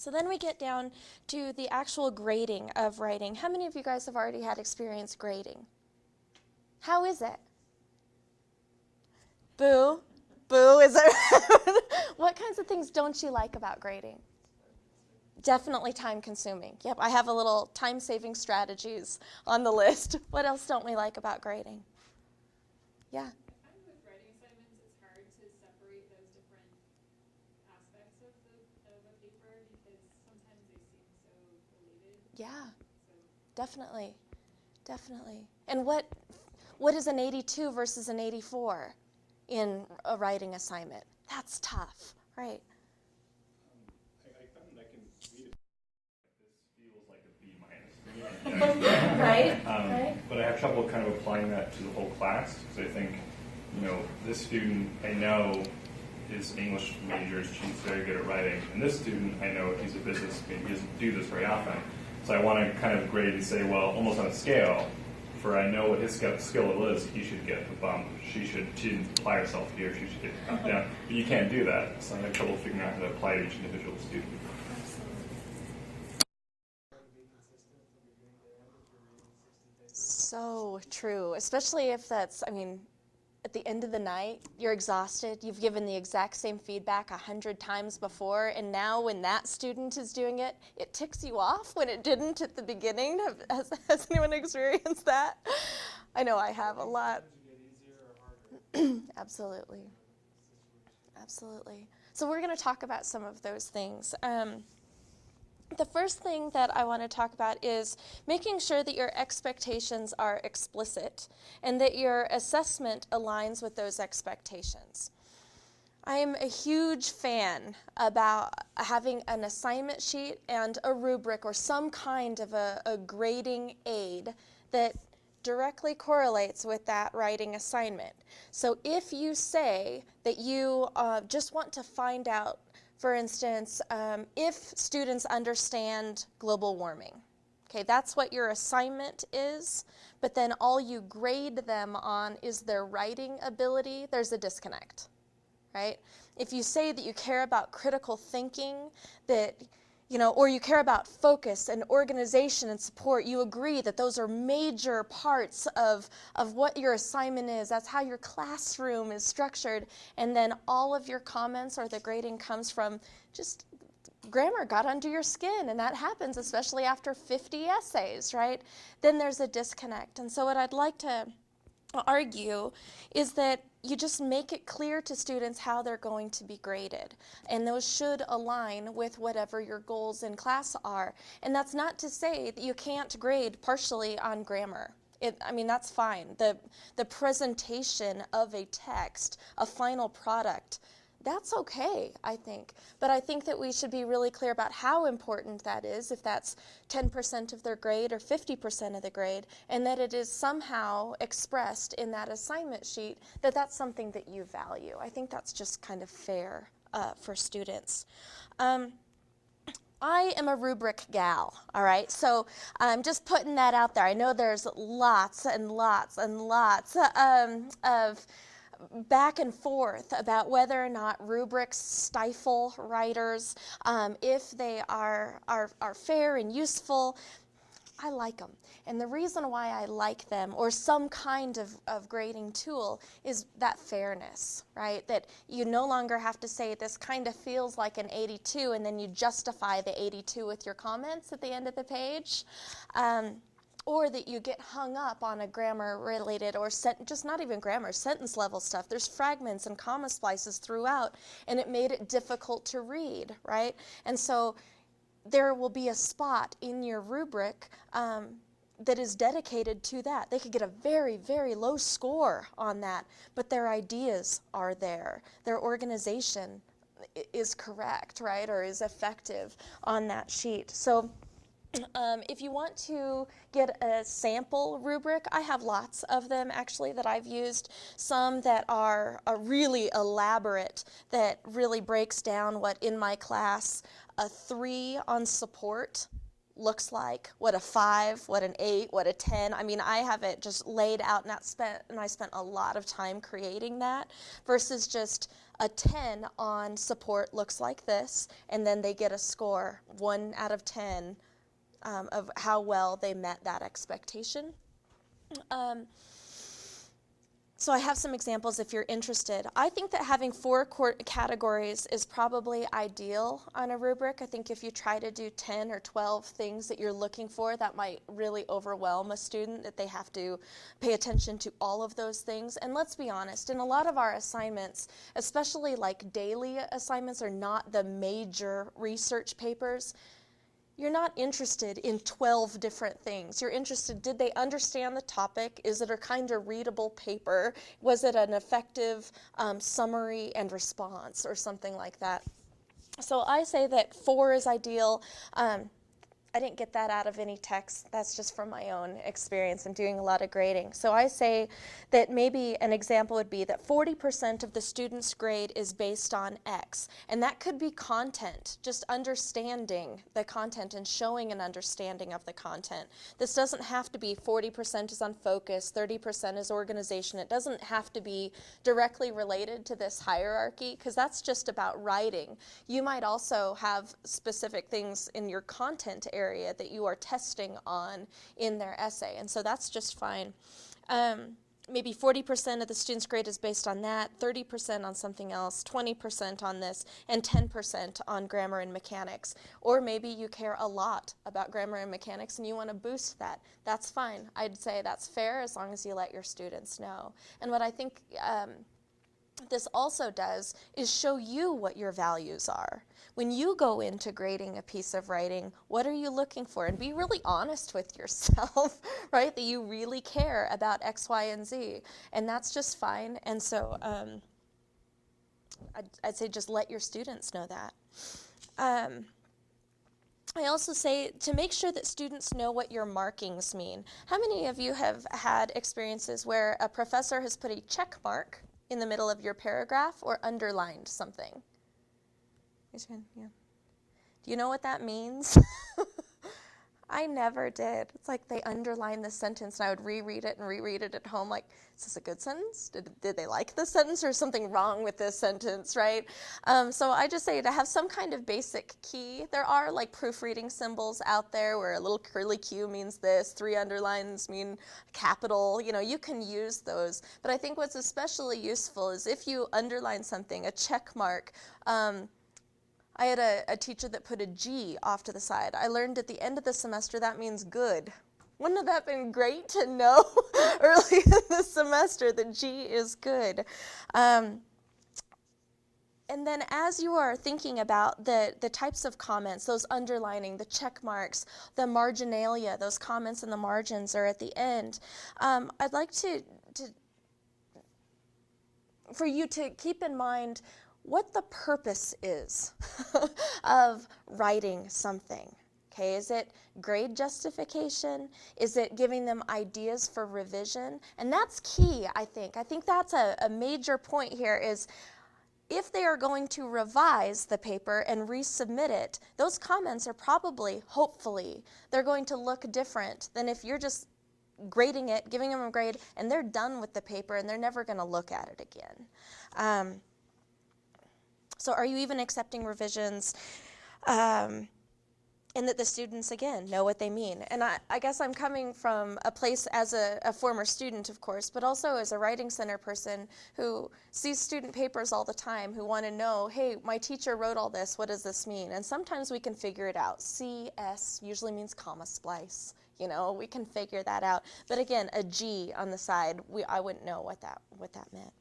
So then we get down to the actual grading of writing. How many of you guys have already had experience grading? How is it? Boo. Boo. Is it? What kinds of things don't you like about grading? Definitely time consuming. Yep, I have a little time-saving strategies on the list. What else don't we like about grading? Yeah. I find with writing assignments, it's hard to separate those different aspects of a paper because sometimes they seem so related. Yeah, So definitely. Definitely. And what is an 82 versus an 84 in a writing assignment? That's tough, right? I found I can read it. This feels like a B minus. Right. But I have trouble kind of applying that to the whole class because I think, this student I know is English major, she's very good at writing, and this student I know he's a business, he doesn't do this very often. So I want to kind of grade and say, well, almost on a scale, for I know what his skill is, he should get a bump. She didn't apply herself here, she should get a bump down. But you can't do that, so I have trouble figuring out how to apply to each individual student. So true, especially if that's, at the end of the night, you're exhausted, you've given the exact same feedback 100 times before, and now when that student is doing it, it ticks you off when it didn't at the beginning. Has anyone experienced that? I know I have a lot. Absolutely. Absolutely. So we're going to talk about some of those things. The first thing that I want to talk about is making sure that your expectations are explicit and that your assessment aligns with those expectations. I am a huge fan about having an assignment sheet and a rubric or some kind of a grading aid that directly correlates with that writing assignment. So if you say that you just want to find out, for instance, if students understand global warming. Okay, that's what your assignment is, but then all you grade them on is their writing ability, there's a disconnect, right? If you say that you care about critical thinking, that or you care about focus and organization and support, you agree that those are major parts of what your assignment is. That's how your classroom is structured. And then all of your comments or the grading comes from just grammar got under your skin, and that happens especially after 50 essays, right? Then there's a disconnect. And so what I'd like to argue is that you just make it clear to students how they're going to be graded, and those should align with whatever your goals in class are. And that's not to say that you can't grade partially on grammar. That's fine. The presentation of a text, a final product, that's okay, I think. But I think that we should be really clear about how important that is, if that's 10% of their grade or 50% of the grade, and that it is somehow expressed in that assignment sheet that that's something that you value. I think that's just kind of fair for students. I am a rubric gal, all right? So I'm just putting that out there. I know there's lots and lots and lots of back and forth about whether or not rubrics stifle writers, if they are fair and useful. I like them. And the reason why I like them, or some kind of grading tool, is that fairness, right? That you no longer have to say this kind of feels like an 82 and then you justify the 82 with your comments at the end of the page. Or that you get hung up on a grammar-related or just not even grammar, sentence-level stuff. There's fragments and comma splices throughout, and it made it difficult to read, right? And so there will be a spot in your rubric that is dedicated to that. They could get a very, very low score on that, but their ideas are there. Their organization is correct, right, or is effective on that sheet. So if you want to get a sample rubric, I have lots of them actually that I've used. Some that are really elaborate, that really breaks down what in my class a 3 on support looks like, what a 5, what an 8, what a 10. I have it just laid out, and I spent a lot of time creating that, versus just a 10 on support looks like this, and then they get a score, 1 out of 10, of how well they met that expectation. So I have some examples if you're interested. I think that having 4 categories is probably ideal on a rubric. I think if you try to do 10 or 12 things that you're looking for, that might really overwhelm a student, that they have to pay attention to all of those things. And let's be honest, in a lot of our assignments, especially like daily assignments or not the major research papers, you're not interested in 12 different things. You're interested, did they understand the topic? Is it a kind of readable paper? Was it an effective summary and response or something like that? So I say that 4 is ideal. I didn't get that out of any text. That's just from my own experience and doing a lot of grading. So I say that maybe an example would be that 40% of the student's grade is based on X. And that could be content, just understanding the content and showing an understanding of the content. This doesn't have to be 40% is on focus, 30% is organization. It doesn't have to be directly related to this hierarchy, because that's just about writing. You might also have specific things in your content area that you are testing on in their essay, and so that's just fine. Maybe 40% of the student's grade is based on that, 30% on something else, 20% on this, and 10% on grammar and mechanics. Or maybe you care a lot about grammar and mechanics and you want to boost that. That's fine. I'd say that's fair as long as you let your students know. And what I think this also does is show you what your values are. When you go into grading a piece of writing, what are you looking for? And be really honest with yourself, right? That you really care about X, Y, and Z. And that's just fine. And so I'd say just let your students know that. I also say to make sure that students know what your markings mean. How many of you have had experiences where a professor has put a check mark in the middle of your paragraph or underlined something? Yeah. Do you know what that means? I never did. It's like they underlined the sentence and I would reread it at home like, is this a good sentence? Did they like this sentence, or is something wrong with this sentence, right? So I just say to have some kind of basic key. There are like proofreading symbols out there where a little curly Q means this, 3 underlines mean capital. You know, you can use those. But I think what's especially useful is if you underline something, a check mark. I had a teacher that put a G off to the side. I learned at the end of the semester that means good. Wouldn't have that been great to know early in the semester that G is good? And then as you are thinking about the types of comments, those underlining, the check marks, the marginalia, those comments in the margins are at the end, I'd like for you to keep in mind what the purpose is of writing something. Okay, is it grade justification? Is it giving them ideas for revision? And that's key, I think. I think that's a major point here is if they are going to revise the paper and resubmit it, those comments are probably, hopefully, they're going to look different than if you're just grading it, giving them a grade, and they're done with the paper and they're never going to look at it again. So are you even accepting revisions? And that the students, again, know what they mean. And I guess I'm coming from a place as a former student, of course, but also as a Writing Center person who sees student papers all the time, who want to know, hey, my teacher wrote all this, what does this mean? And sometimes we can figure it out. CS usually means comma splice. You know, we can figure that out. But again, a G on the side, I wouldn't know what that meant.